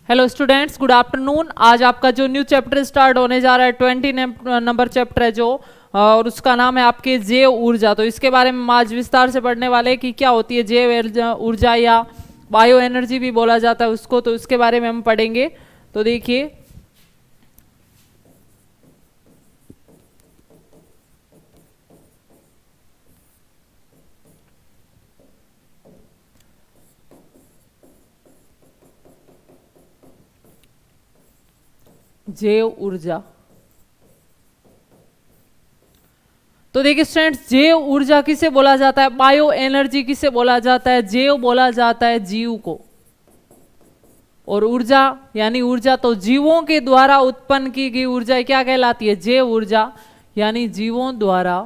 Hello students, good afternoon. आज आपका जो न्यू चैप्टर स्टार्ट होने जा रहा है 20 नंबर चैप्टर है जो, और उसका नाम है आपके जैव ऊर्जा। तो इसके बारे में हम आज विस्तार से पढ़ने वाले हैं कि क्या होती है जैव ऊर्जा या बायो एनर्जी भी बोला जाता है उसको। तो इसके बारे में हम पढ़ेंगे। तो देखिए, जैव ऊर्जा। तो देखिए स्टूडेंट्स, जैव ऊर्जा किसे बोला जाता है, बायो एनर्जी किसे बोला जाता है, जैव बोला जाता है जीव को, और ऊर्जा यानी ऊर्जा तो जीवों के द्वारा उत्पन्न की गई ऊर्जा क्या कहलाती है, जैव ऊर्जा, यानी जीवों द्वारा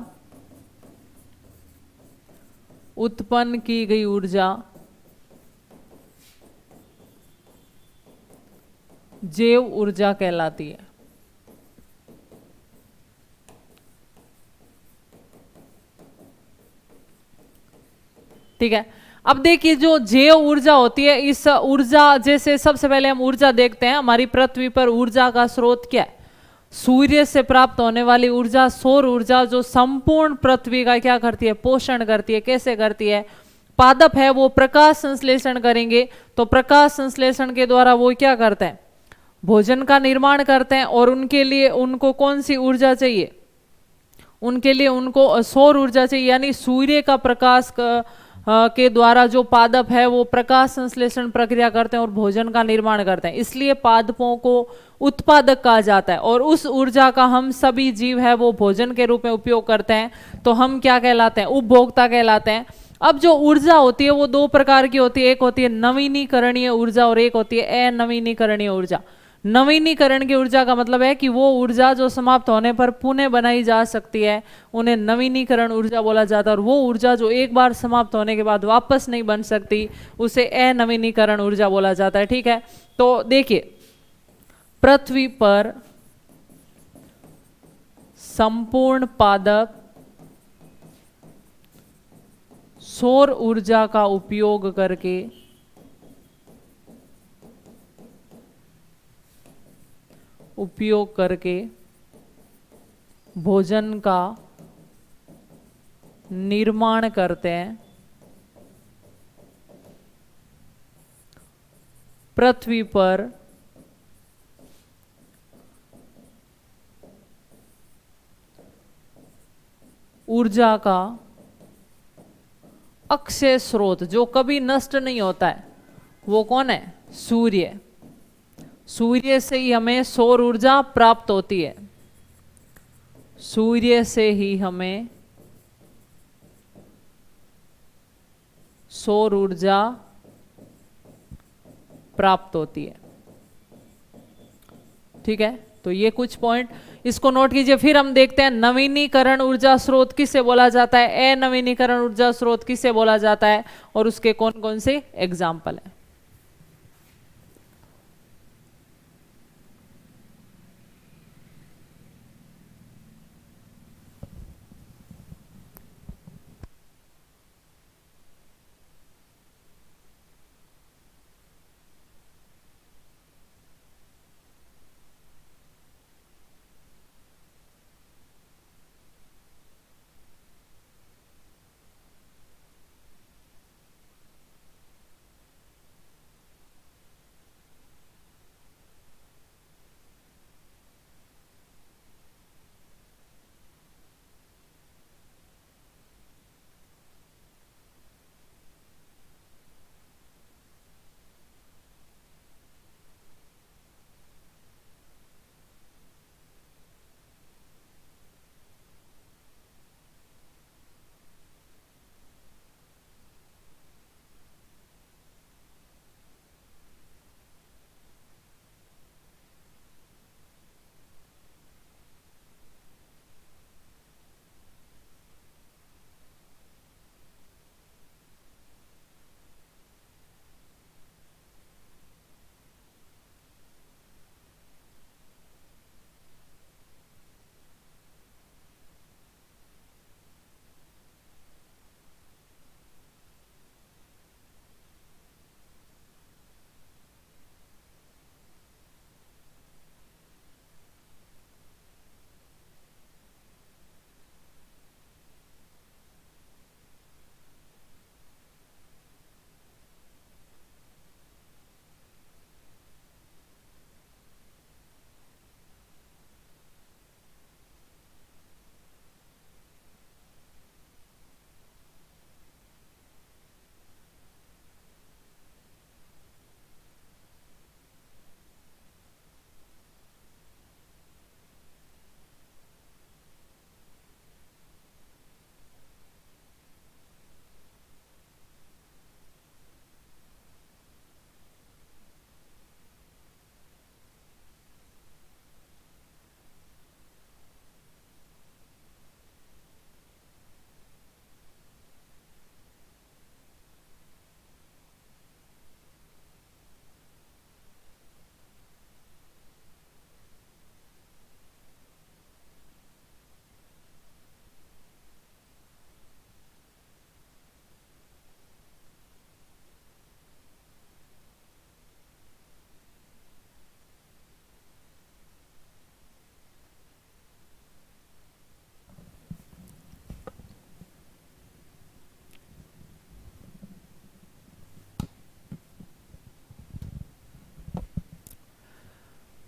उत्पन्न की गई ऊर्जा जैव ऊर्जा कहलाती है। ठीक है। अब देखिए, जो जैव ऊर्जा होती है, इस ऊर्जा, जैसे सबसे पहले हम ऊर्जा देखते हैं। हमारी पृथ्वी पर ऊर्जा का स्रोत क्या है, सूर्य से प्राप्त होने वाली ऊर्जा, सौर ऊर्जा, जो संपूर्ण पृथ्वी का क्या करती है, पोषण करती है। कैसे करती है, पादप है वो प्रकाश संश्लेषण करेंगे, तो प्रकाश संश्लेषण के द्वारा वो क्या करते हैं, भोजन का निर्माण करते हैं। और उनके लिए उनको कौन सी ऊर्जा चाहिए, उनके लिए उनको सौर ऊर्जा चाहिए, यानी सूर्य का प्रकाश के द्वारा जो पादप है वो प्रकाश संश्लेषण प्रक्रिया करते हैं और भोजन का निर्माण करते हैं। इसलिए पादपों को उत्पादक कहा जाता है, और उस ऊर्जा का हम सभी जीव है वो भोजन के रूप में उपयोग करते हैं। तो हम क्या कहलाते हैं, उपभोक्ता कहलाते हैं। अब जो ऊर्जा होती है वो दो प्रकार की होती है, एक होती है नवीनीकरणीय ऊर्जा और एक होती है अनवीनीकरणीय ऊर्जा। नवीनीकरण की ऊर्जा का मतलब है कि वो ऊर्जा जो समाप्त होने पर पुनः बनाई जा सकती है, उन्हें नवीनीकरण ऊर्जा बोला जाता है। और वो ऊर्जा जो एक बार समाप्त होने के बाद वापस नहीं बन सकती, उसे अनवीनीकरण ऊर्जा बोला जाता है। ठीक है। तो देखिए, पृथ्वी पर संपूर्ण पादप सौर ऊर्जा का उपयोग करके भोजन का निर्माण करते हैं। पृथ्वी पर ऊर्जा का अक्षय स्रोत जो कभी नष्ट नहीं होता है, वो कौन है, सूर्य। सूर्य से ही हमें सौर ऊर्जा प्राप्त होती है, सूर्य से ही हमें सौर ऊर्जा प्राप्त होती है। ठीक है। तो ये कुछ पॉइंट इसको नोट कीजिए। फिर हम देखते हैं नवीनीकरण ऊर्जा स्रोत किसे बोला जाता है, अनवीनीकरण ऊर्जा स्रोत किसे बोला जाता है, और उसके कौन कौन से एग्जाम्पल है।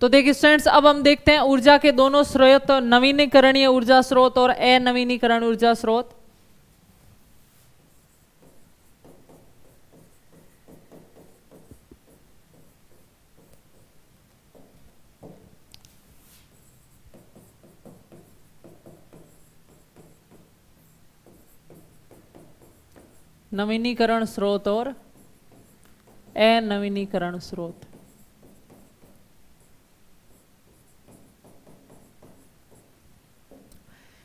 तो देखिए स्टूडेंट्स, अब हम देखते हैं ऊर्जा के दोनों स्रोत, तो नवीनीकरणीय ऊर्जा स्रोत और अनवीनीकरण ऊर्जा स्रोत। नवीनीकरण स्रोत और अनवीनीकरण स्रोत।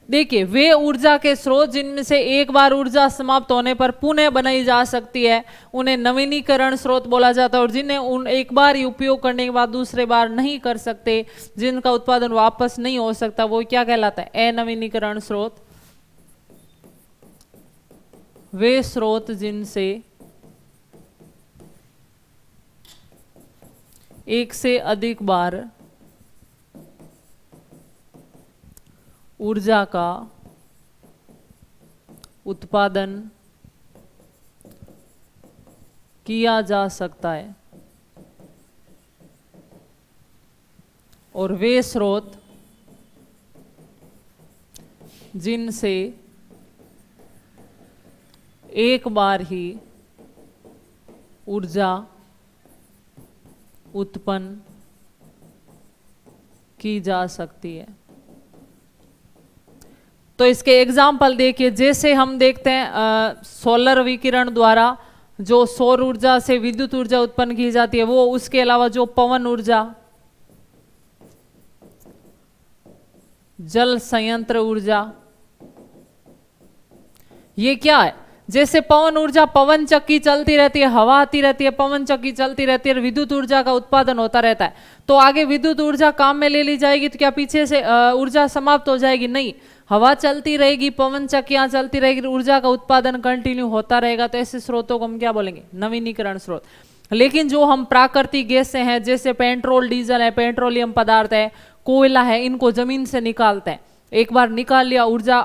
देखिए, वे ऊर्जा के स्रोत जिनमें से एक बार ऊर्जा समाप्त होने पर पुनः बनाई जा सकती है उन्हें नवीनीकरण स्रोत बोला जाता है, और जिन्हें उन एक बार ही उपयोग करने के बाद दूसरे बार नहीं कर सकते, जिनका उत्पादन वापस नहीं हो सकता, वो क्या कहलाता है? अनवीनीकरण स्रोत। वे स्रोत जिनसे एक से अधिक बार ऊर्जा का उत्पादन किया जा सकता है, और वे स्रोत जिनसे एक बार ही ऊर्जा उत्पन्न की जा सकती है। तो इसके एग्जाम्पल देखिए, जैसे हम देखते हैं सोलर विकिरण द्वारा जो सौर ऊर्जा से विद्युत ऊर्जा उत्पन्न की जाती है वो, उसके अलावा जो पवन ऊर्जा, जल संयंत्र ऊर्जा, ये क्या है? जैसे पवन ऊर्जा, पवन चक्की चलती रहती है, हवा आती रहती है, पवन चक्की चलती रहती है, विद्युत ऊर्जा का उत्पादन होता रहता है। तो आगे विद्युत ऊर्जा काम में ले ली जाएगी तो क्या पीछे से ऊर्जा समाप्त हो जाएगी? नहीं, हवा चलती रहेगी, पवन चक्कियां चलती रहेगी, ऊर्जा का उत्पादन कंटिन्यू होता रहेगा। तो ऐसे स्रोतों को हम क्या बोलेंगे? नवीनीकरण स्रोत। लेकिन जो हम प्राकृतिक गैस से हैं, जैसे पेट्रोल, डीजल है, पेट्रोलियम पदार्थ है, कोयला है, इनको जमीन से निकालते हैं, एक बार निकाल लिया ऊर्जा,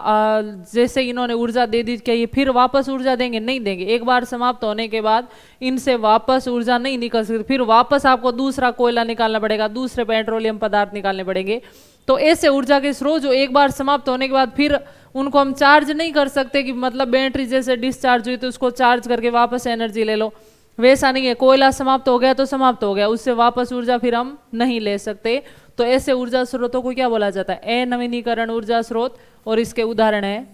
जैसे इन्होंने ऊर्जा दे दी, क्या ये फिर वापस ऊर्जा देंगे? नहीं देंगे। एक बार समाप्त होने के बाद इनसे वापस ऊर्जा नहीं निकल सकती, फिर वापस आपको दूसरा कोयला निकालना पड़ेगा, दूसरे पेट्रोलियम पदार्थ निकालने पड़ेंगे। तो ऐसे ऊर्जा के स्रोत जो एक बार समाप्त होने के बाद फिर उनको हम चार्ज नहीं कर सकते, कि मतलब बैटरी जैसे डिस्चार्ज हुई तो उसको चार्ज करके वापस एनर्जी ले लो, वैसा नहीं है। कोयला समाप्त हो गया तो समाप्त हो गया, उससे वापस ऊर्जा फिर हम नहीं ले सकते। तो ऐसे ऊर्जा स्रोतों को क्या बोला जाता है? अनवीनीकरण ऊर्जा स्रोत। और इसके उदाहरण है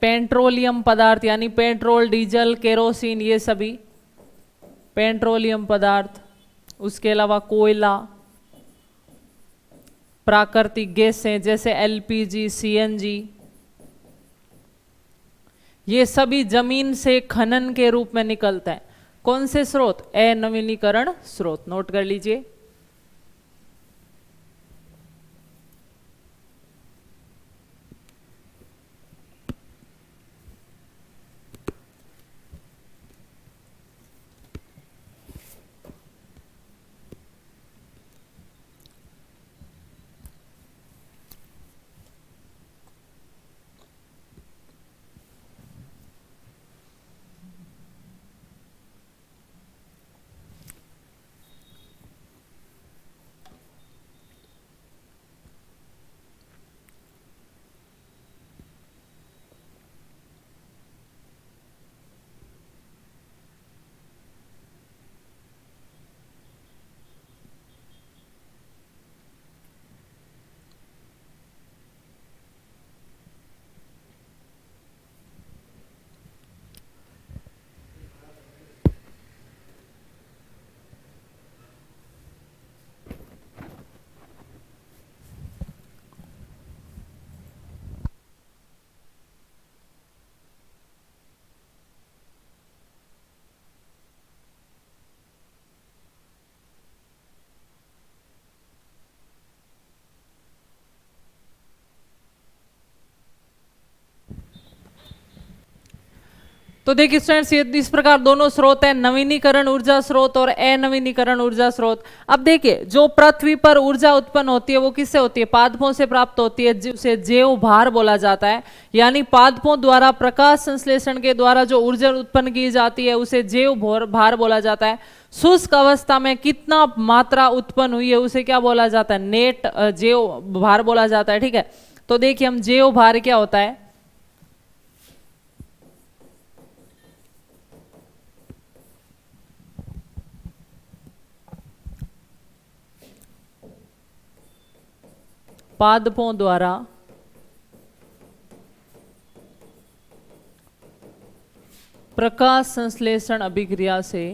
पेट्रोलियम पदार्थ, यानी पेट्रोल, डीजल, केरोसिन, ये सभी पेट्रोलियम पदार्थ। उसके अलावा कोयला, प्राकृतिक गैसें जैसे एलपीजी, सीएनजी, ये सभी जमीन से खनन के रूप में निकलता है। कौन से स्रोत? अनवीनीकरण स्रोत। नोट कर लीजिए। तो देखिए स्टूडेंट्स, ये इस प्रकार दोनों स्रोत हैं, नवीनीकरण ऊर्जा स्रोत और अनवीनीकरण ऊर्जा स्रोत। अब देखिए, जो पृथ्वी पर ऊर्जा उत्पन्न होती है वो किससे होती है? पादपों से प्राप्त होती है, उसे जैव भार बोला जाता है। यानी पादपों द्वारा प्रकाश संश्लेषण के द्वारा जो ऊर्जा उत्पन्न की जाती है उसे जैव भार बोला जाता है। शुष्क अवस्था में कितना मात्रा उत्पन्न हुई है उसे क्या बोला जाता है? नेट जैव भार बोला जाता है। ठीक है, तो देखिए हम जैव भार क्या होता है। पादपों द्वारा प्रकाश संश्लेषण अभिक्रिया से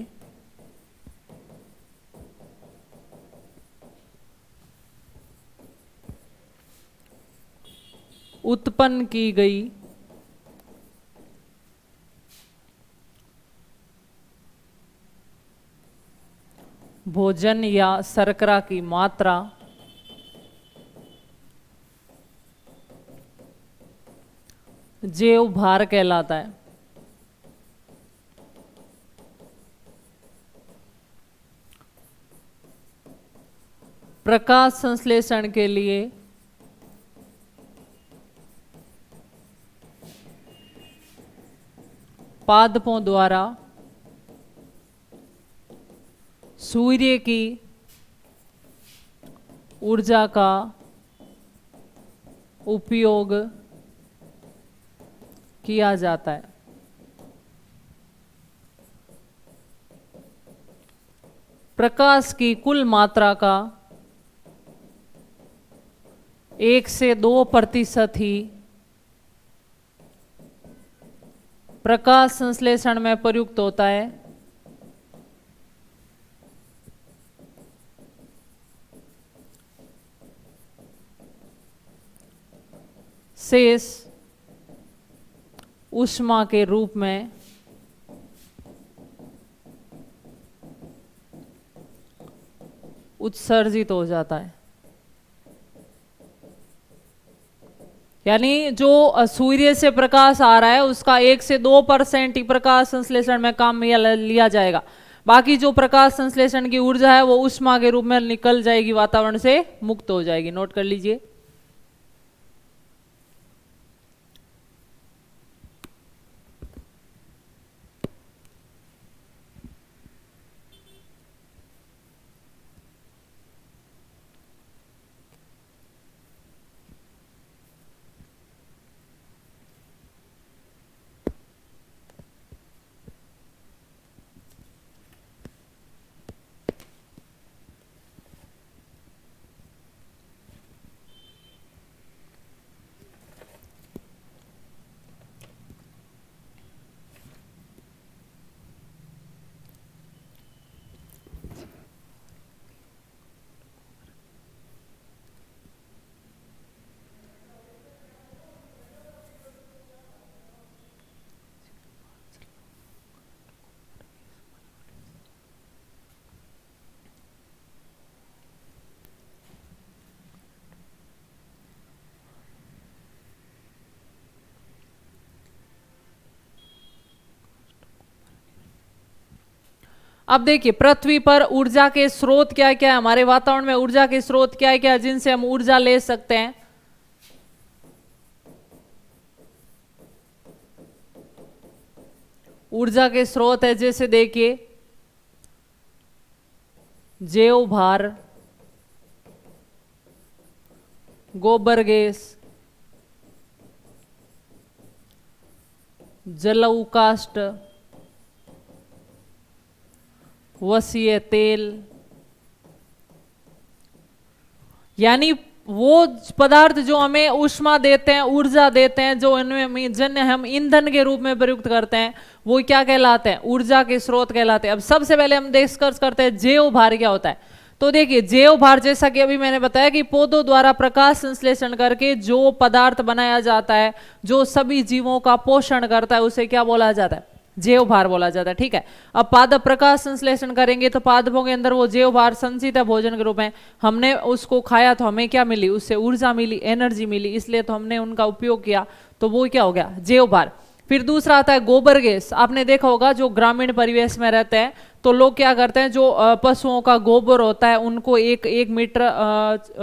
उत्पन्न की गई भोजन या शर्करा की मात्रा जैव भार कहलाता है। प्रकाश संश्लेषण के लिए पादपों द्वारा सूर्य की ऊर्जा का उपयोग किया जाता है। प्रकाश की कुल मात्रा का 1 से 2% ही प्रकाश संश्लेषण में प्रयुक्त होता है। शेष ऊष्मा के रूप में उत्सर्जित हो जाता है। यानी जो सूर्य से प्रकाश आ रहा है उसका 1 से 2% ही प्रकाश संश्लेषण में काम में लिया जाएगा। बाकी जो प्रकाश संश्लेषण की ऊर्जा है वो ऊष्मा के रूप में निकल जाएगी, वातावरण से मुक्त हो जाएगी। नोट कर लीजिए। अब देखिए, पृथ्वी पर ऊर्जा के स्रोत क्या क्या है, हमारे वातावरण में ऊर्जा के स्रोत क्या क्या है जिनसे हम ऊर्जा ले सकते हैं। ऊर्जा के स्रोत है जैसे देखिए जैव भार, गोबर गैस, जलऊ काष्ठ, वसीय तेल। यानी वो पदार्थ जो हमें ऊष्मा देते हैं, ऊर्जा देते हैं, जो इनमें जिन्हें हम ईंधन के रूप में प्रयुक्त करते हैं, वो क्या कहलाते हैं? ऊर्जा के स्रोत कहलाते हैं। अब सबसे पहले हम डिस्कस करते हैं जैव भार क्या होता है। तो देखिए, जैव भार जैसा कि अभी मैंने बताया कि पौधों द्वारा प्रकाश संश्लेषण करके जो पदार्थ बनाया जाता है, जो सभी जीवों का पोषण करता है, उसे क्या बोला जाता है? जैव भार बोला जाता है। ठीक है, अब पादप प्रकाश संश्लेषण करेंगे तो पादपों के अंदर वो जैव भार संचित है भोजन के रूप में। हमने उसको खाया तो हमें क्या मिली? उससे ऊर्जा मिली, एनर्जी मिली, इसलिए तो हमने उनका उपयोग किया, तो वो क्या हो गया? जैव भार। फिर दूसरा आता है गोबर गैस। आपने देखा होगा जो ग्रामीण परिवेश में रहते हैं तो लोग क्या करते हैं, जो पशुओं का गोबर होता है उनको 1 मीटर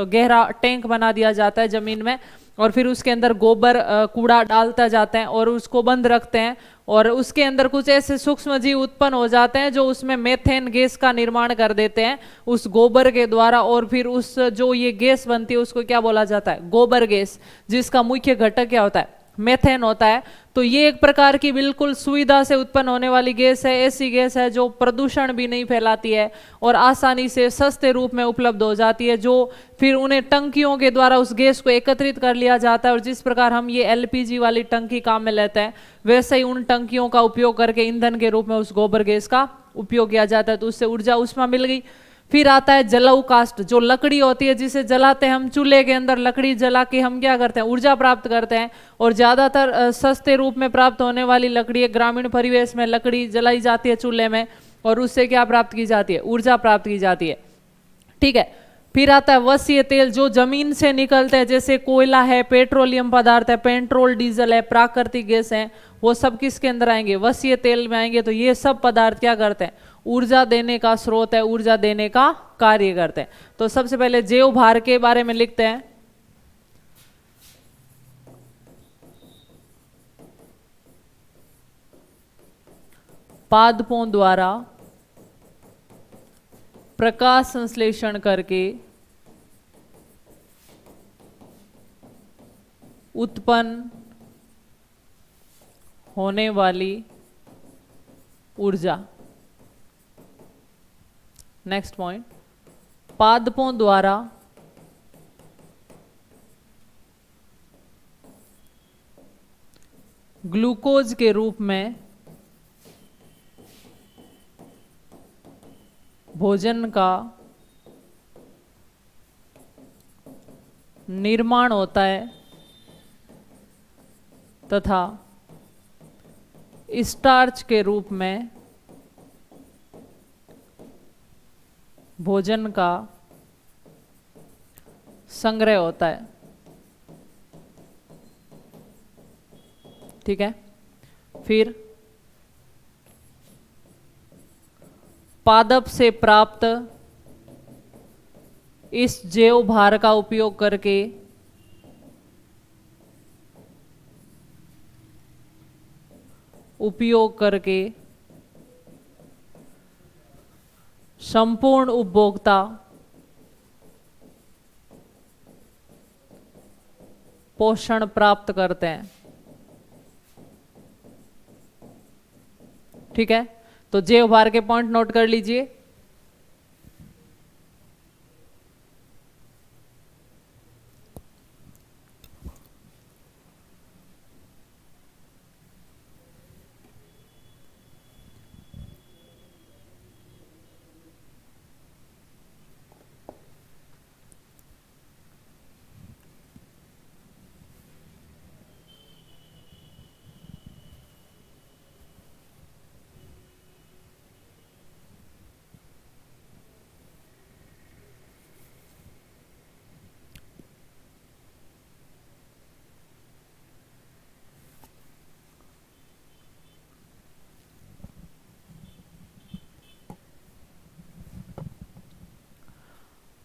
गहरा टैंक बना दिया जाता है जमीन में, और फिर उसके अंदर गोबर कूड़ा डालता जाते हैं और उसको बंद रखते हैं, और उसके अंदर कुछ ऐसे सूक्ष्म जीव उत्पन्न हो जाते हैं जो उसमें मेथेन गैस का निर्माण कर देते हैं उस गोबर के द्वारा, और फिर उस जो ये गैस बनती है उसको क्या बोला जाता है, गोबर गैस, जिसका मुख्य घटक क्या होता है, मेथेन होता है। तो ये एक प्रकार की बिल्कुल सुविधा से उत्पन्न होने वाली गैस है, ऐसी गैस है जो प्रदूषण भी नहीं फैलाती है और आसानी से सस्ते रूप में उपलब्ध हो जाती है, जो फिर उन्हें टंकियों के द्वारा उस गैस को एकत्रित कर लिया जाता है, और जिस प्रकार हम ये एलपीजी वाली टंकी काम में लेते हैं वैसे ही उन टंकियों का उपयोग करके ईंधन के रूप में उस गोबर गैस का उपयोग किया जाता है, तो उससे ऊर्जा उसमें मिल गई। फिर आता है जलाऊ काष्ठ, जो लकड़ी होती है जिसे जलाते हैं हम, चूल्हे के अंदर लकड़ी जला के हम क्या करते हैं, ऊर्जा प्राप्त करते हैं, और ज्यादातर सस्ते रूप में प्राप्त होने वाली लकड़ी, ग्रामीण परिवेश में लकड़ी जलाई जाती है चूल्हे में, और उससे क्या प्राप्त की जाती है, ऊर्जा प्राप्त की जाती है। ठीक है। फिर आता है वसीय तेल, जो जमीन से निकलते हैं, जैसे कोयला है, पेट्रोलियम पदार्थ है, पेट्रोल डीजल है, प्राकृतिक गैस है, वो सब किसके अंदर आएंगे, वसीय तेल में आएंगे। तो ये सब पदार्थ क्या करते हैं, ऊर्जा देने का स्रोत है, ऊर्जा देने का कार्य करते हैं। तो सबसे पहले जैव भार के बारे में लिखते हैं। पादपों द्वारा प्रकाश संश्लेषण करके उत्पन्न होने वाली ऊर्जा। नेक्स्ट पॉइंट, पादपों द्वारा ग्लूकोज के रूप में भोजन का निर्माण होता है तथा स्टार्च के रूप में भोजन का संग्रह होता है। ठीक है। फिर पादप से प्राप्त इस जैव भार का उपयोग करके संपूर्ण उपभोक्ता पोषण प्राप्त करते हैं। ठीक है। तो जैव भार के पॉइंट नोट कर लीजिए।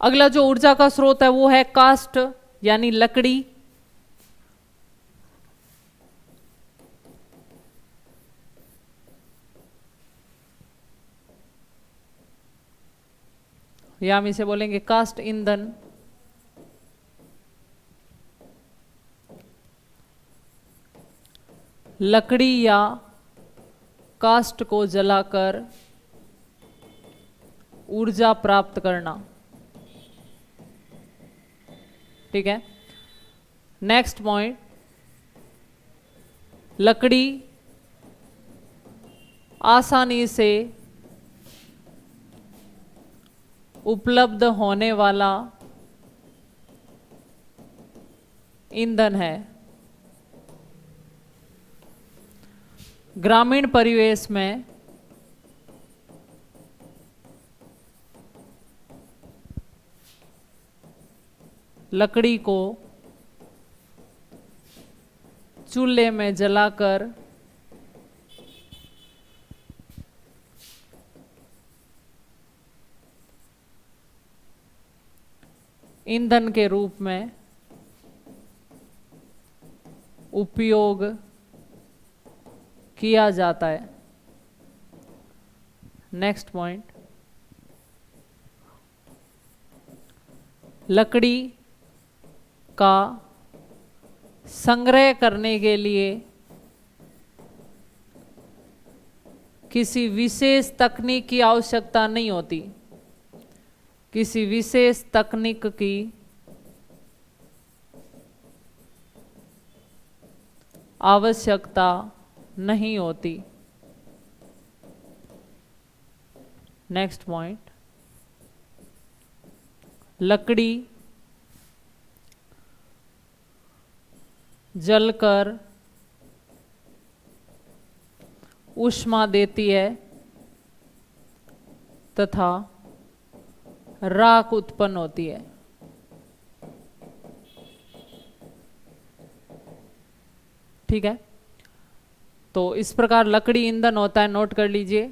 अगला जो ऊर्जा का स्रोत है वो है काष्ठ यानी लकड़ी। या हम इसे बोलेंगे काष्ठ ईंधन। लकड़ी या काष्ठ को जलाकर ऊर्जा प्राप्त करना। ठीक है। नेक्स्ट पॉइंट, लकड़ी आसानी से उपलब्ध होने वाला ईंधन है। ग्रामीण परिवेश में लकड़ी को चूल्हे में जलाकर ईंधन के रूप में उपयोग किया जाता है। नेक्स्ट पॉइंट, लकड़ी का संग्रह करने के लिए किसी विशेष तकनीक की आवश्यकता नहीं होती। किसी विशेष तकनीक की आवश्यकता नहीं होती। नेक्स्ट पॉइंट, लकड़ी जलकर ऊष्मा देती है तथा राख उत्पन्न होती है। ठीक है, तो इस प्रकार लकड़ी ईंधन होता है, नोट कर लीजिए।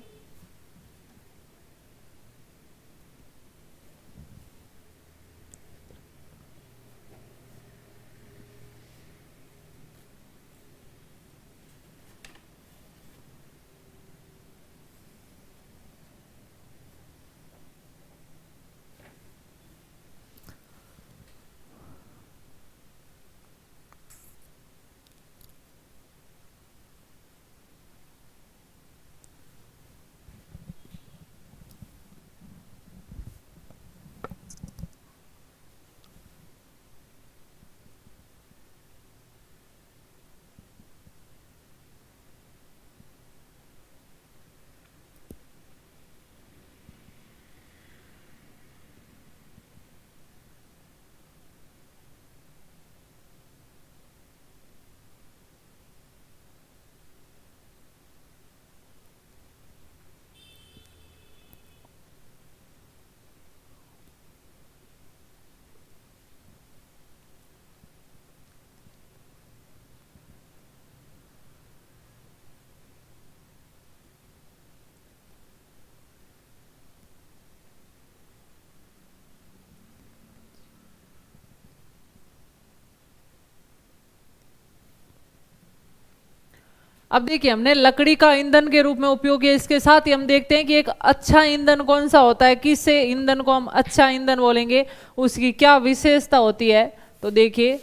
अब देखिए, हमने लकड़ी का ईंधन के रूप में उपयोग किया, इसके साथ ही हम देखते हैं कि एक अच्छा ईंधन कौन सा होता है, किससे ईंधन को हम अच्छा ईंधन बोलेंगे, उसकी क्या विशेषता होती है। तो देखिए,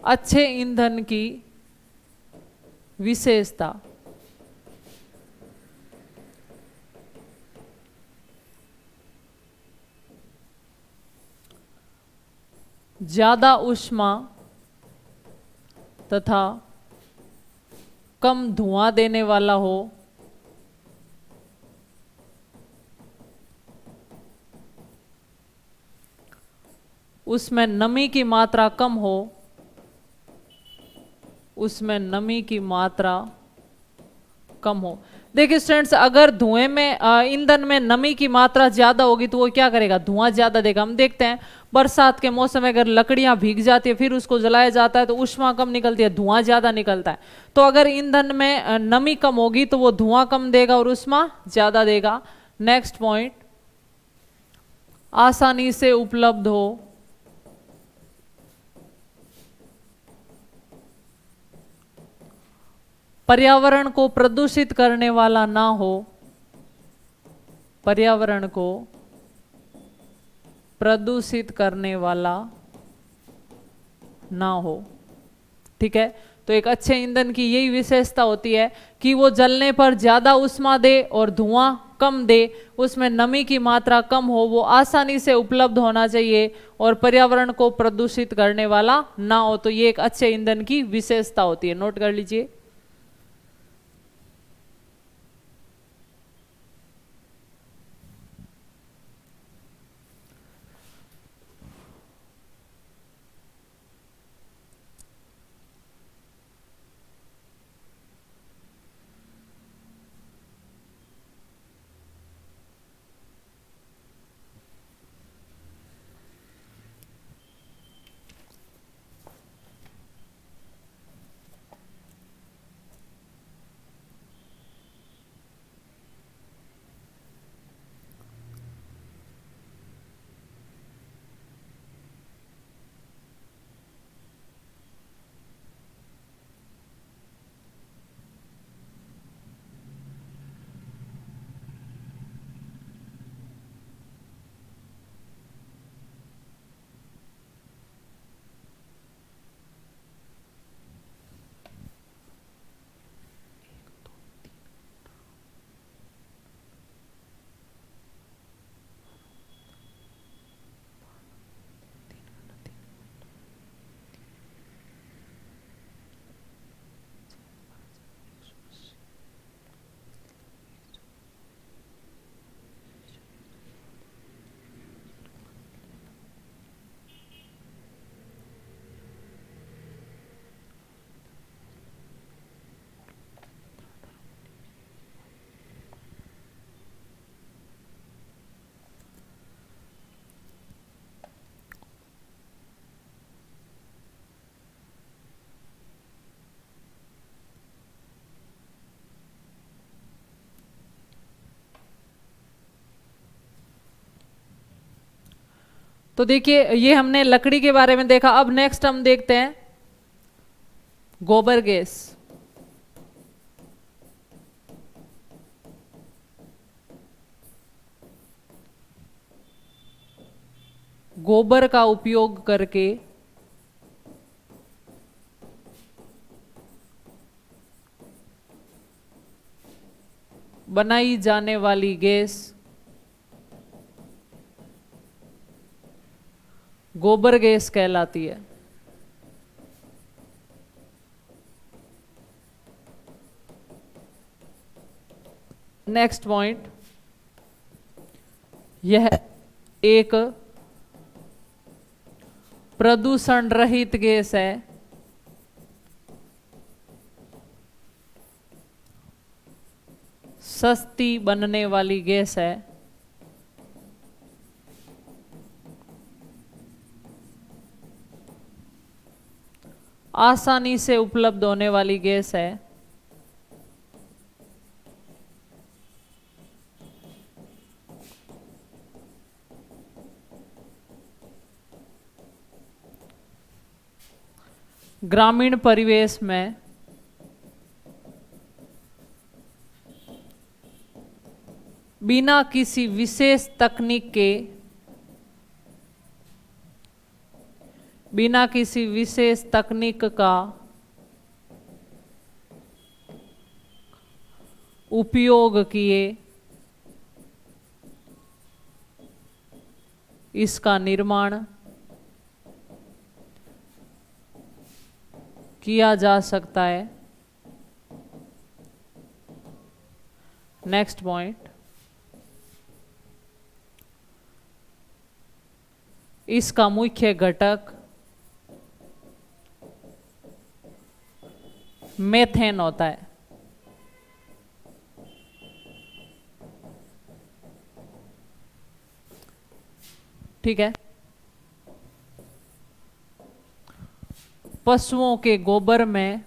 अच्छे ईंधन की विशेषता ज्यादा ऊष्मा तथा कम धुआं देने वाला हो, उसमें नमी की मात्रा कम हो, उसमें नमी की मात्रा कम हो। देखिए स्टूडेंट्स, अगर धुएं में ईंधन में नमी की मात्रा ज्यादा होगी तो वो क्या करेगा, धुआं ज्यादा देगा। हम देखते हैं बरसात के मौसम में अगर लकड़ियां भीग जाती है फिर उसको जलाया जाता है तो ऊष्मा कम निकलती है, धुआं ज्यादा निकलता है। तो अगर ईंधन में नमी कम होगी तो वो धुआं कम देगा और ऊष्मा ज्यादा देगा। नेक्स्ट पॉइंट, आसानी से उपलब्ध हो, पर्यावरण को प्रदूषित करने वाला ना हो, पर्यावरण को प्रदूषित करने वाला ना हो। ठीक है, तो एक अच्छे ईंधन की यही विशेषता होती है कि वो जलने पर ज्यादा ऊष्मा दे और धुआं कम दे, उसमें नमी की मात्रा कम हो, वो आसानी से उपलब्ध होना चाहिए और पर्यावरण को प्रदूषित करने वाला ना हो। तो ये एक अच्छे ईंधन की विशेषता होती है, नोट कर लीजिए। तो देखिए ये हमने लकड़ी के बारे में देखा। अब नेक्स्ट हम देखते हैं गोबर गैस। गोबर का उपयोग करके बनाई जाने वाली गैस गोबर गैस कहलाती है। नेक्स्ट पॉइंट, यह एक प्रदूषण रहित गैस है। सस्ती बनने वाली गैस है। आसानी से उपलब्ध होने वाली गैस है। ग्रामीण परिवेश में बिना किसी विशेष तकनीक के, बिना किसी विशेष तकनीक का उपयोग किए इसका निर्माण किया जा सकता है। नेक्स्ट पॉइंट, इसका मुख्य घटक मेथेन होता है। ठीक है। पशुओं के गोबर में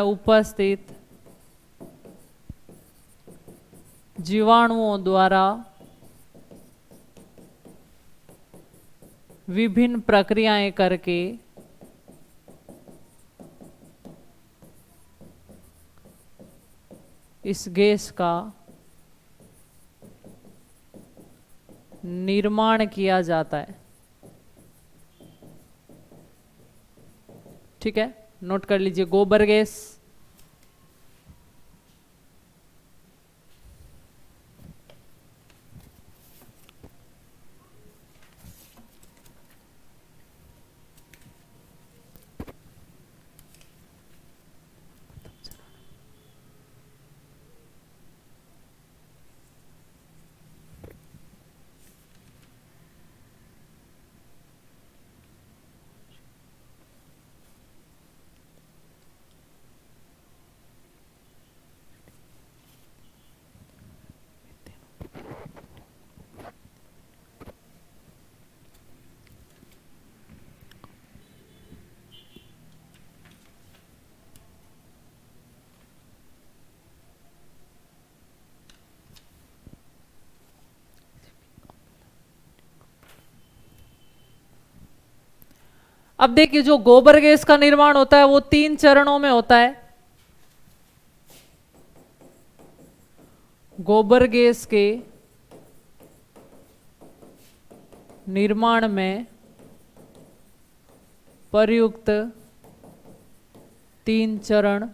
उपस्थित जीवाणुओं द्वारा विभिन्न प्रक्रियाएं करके इस गैस का निर्माण किया जाता है। ठीक है, नोट कर लीजिए गोबर गैस। अब देखिए जो गोबर गैस का निर्माण होता है वो 3 चरणों में होता है। गोबर गैस के निर्माण में प्रयुक्त 3 चरण।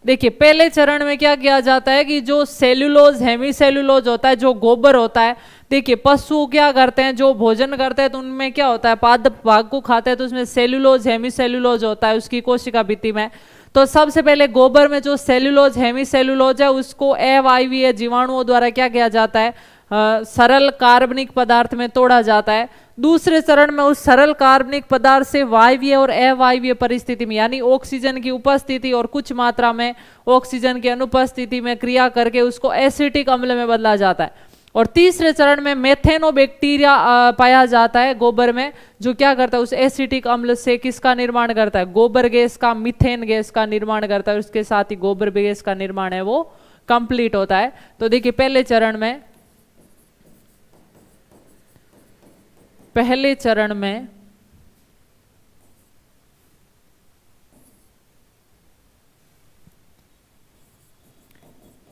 देखिए पहले चरण में क्या किया जाता है कि जो सेल्यूलोज हेमी सेल्यूलोज होता है, जो गोबर होता है, देखिए पशु क्या करते हैं, जो भोजन करते हैं तो उनमें क्या होता है, पादप भाग को खाते हैं तो उसमें सेल्यूलोज हेमी सेल्यूलोज होता है उसकी कोशिका भित्ति में। तो सबसे पहले गोबर में जो सेल्यूलोज हेमी सेल्यूलोज है उसको अवायवीय जीवाणुओं द्वारा क्या किया जाता है, सरल कार्बनिक पदार्थ में तोड़ा जाता है। दूसरे चरण में उस सरल कार्बनिक पदार्थ से वायवीय और अवायवीय परिस्थिति में, यानी ऑक्सीजन की उपस्थिति और कुछ मात्रा में ऑक्सीजन की अनुपस्थिति में क्रिया करके उसको एसिटिक अम्ल में बदला जाता है। और तीसरे चरण में मेथेनोबैक्टीरिया पाया जाता है गोबर में, जो क्या करता है उस एसिटिक अम्ल से किसका निर्माण करता है, गोबर गैस का, मीथेन गैस का निर्माण करता है। उसके साथ ही गोबर गैस का निर्माण है वो कंप्लीट होता है। तो देखिए पहले चरण में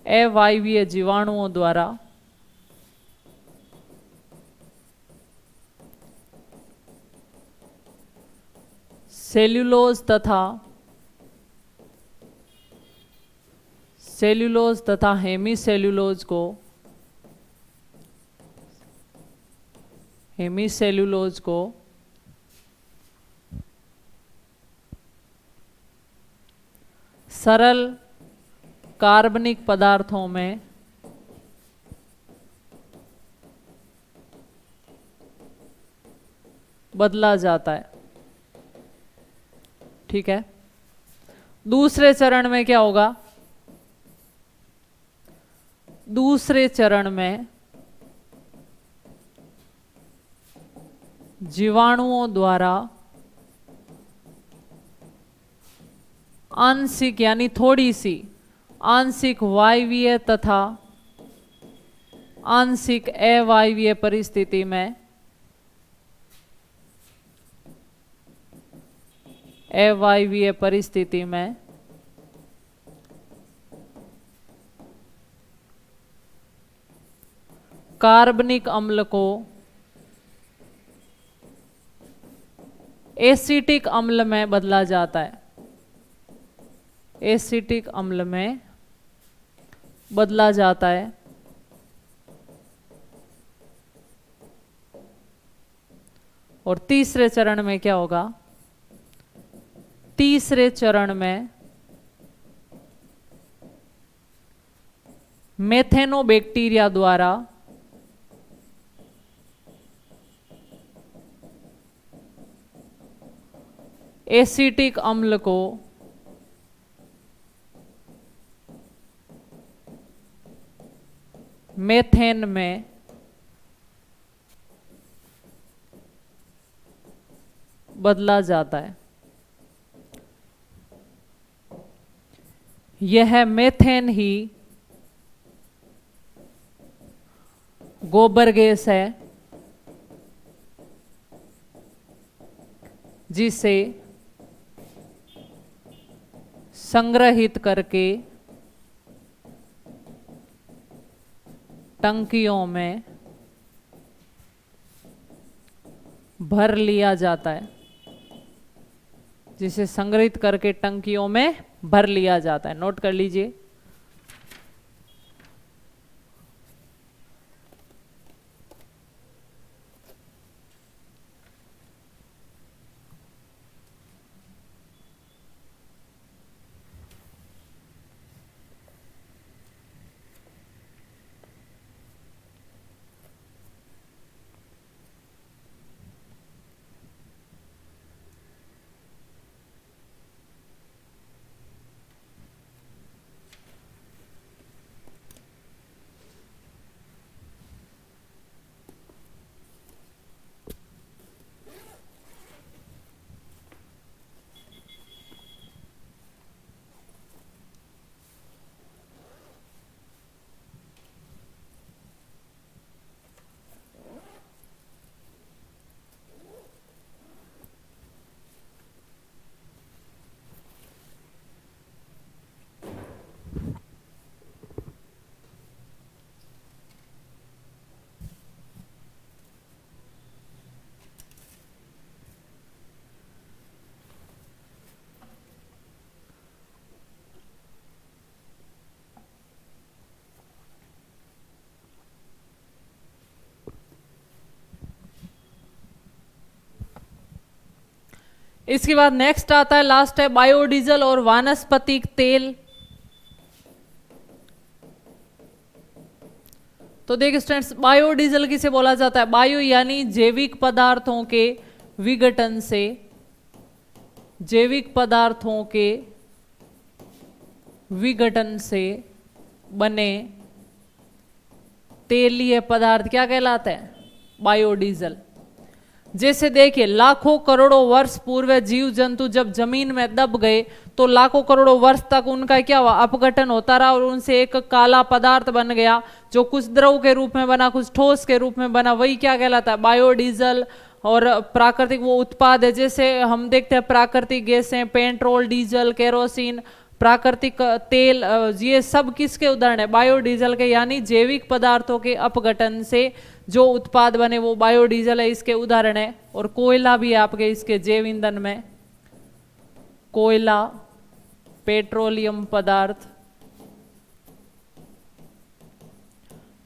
अवायवीय जीवाणुओं द्वारा सेल्यूलोज तथा हेमीसेल्यूलोज को सरल कार्बनिक पदार्थों में बदला जाता है। ठीक है। दूसरे चरण में क्या होगा? दूसरे चरण में जीवाणुओं द्वारा आंशिक यानी थोड़ी सी आंशिक वायवीय तथा आंशिक अवायवीय परिस्थिति में कार्बनिक अम्ल को एसिटिक अम्ल में बदला जाता है। एसिटिक अम्ल में बदला जाता है। और तीसरे चरण में क्या होगा? तीसरे चरण में मेथेनोबैक्टीरिया द्वारा एसिटिक अम्ल को मेथेन में बदला जाता है। यह मेथेन ही गोबर गैस है जिसे संग्रहित करके टंकियों में भर लिया जाता है। जिसे संग्रहित करके टंकियों में भर लिया जाता है। नोट कर लीजिए। इसके बाद नेक्स्ट आता है, लास्ट है बायोडीजल और वानस्पतिक तेल। तो देखिए स्टूडेंट्स, बायोडीजल किसे बोला जाता है? बायो यानी जैविक पदार्थों के विघटन से, जैविक पदार्थों के विघटन से बने तेलीय पदार्थ क्या कहलाते हैं? बायोडीजल। जैसे देखिए लाखों करोड़ों वर्ष पूर्व जीव जंतु जब जमीन में दब गए तो लाखों करोड़ों वर्ष तक उनका क्या हुआ, अपघटन होता रहा और उनसे एक काला पदार्थ बन गया जो कुछ द्रव के रूप में बना, कुछ ठोस के रूप में बना, वही क्या कहलाता है, बायोडीजल। और प्राकृतिक वो उत्पाद है, जैसे हम देखते हैं प्राकृतिक गैसें, पेट्रोल, डीजल, केरोसिन, प्राकृतिक तेल, ये सब किसके उदाहरण है, बायोडीजल के, यानी जैविक पदार्थों के अपघटन से जो उत्पाद बने वो बायोडीजल है, इसके उदाहरण है। और कोयला भी है आपके इसके जैव ईंधन में, कोयला, पेट्रोलियम पदार्थ,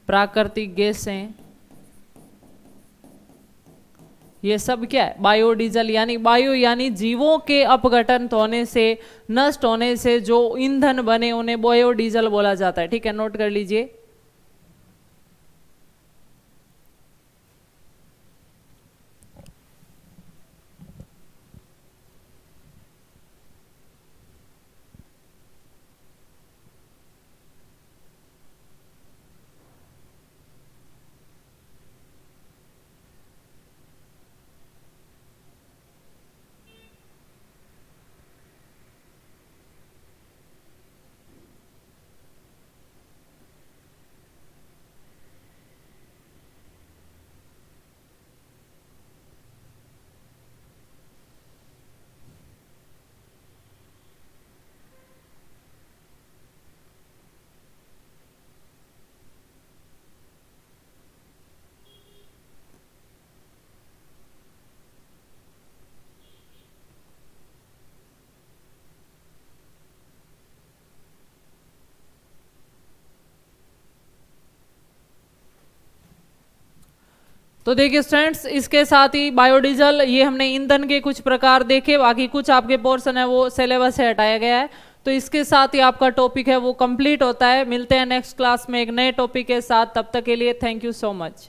प्राकृतिक गैसें, ये सब क्या है, बायोडीजल। यानी बायो यानी जीवों के अपघटन होने से, नष्ट होने से जो ईंधन बने उन्हें बायोडीजल बोला जाता है। ठीक है, नोट कर लीजिए। तो देखिए स्टूडेंट्स, इसके साथ ही बायोडीजल, ये हमने ईंधन के कुछ प्रकार देखे, बाकी कुछ आपके पोर्शन है वो सिलेबस से हटाया गया है। तो इसके साथ ही आपका टॉपिक है वो कंप्लीट होता है। मिलते हैं नेक्स्ट क्लास में एक नए टॉपिक के साथ, तब तक के लिए थैंक यू सो मच।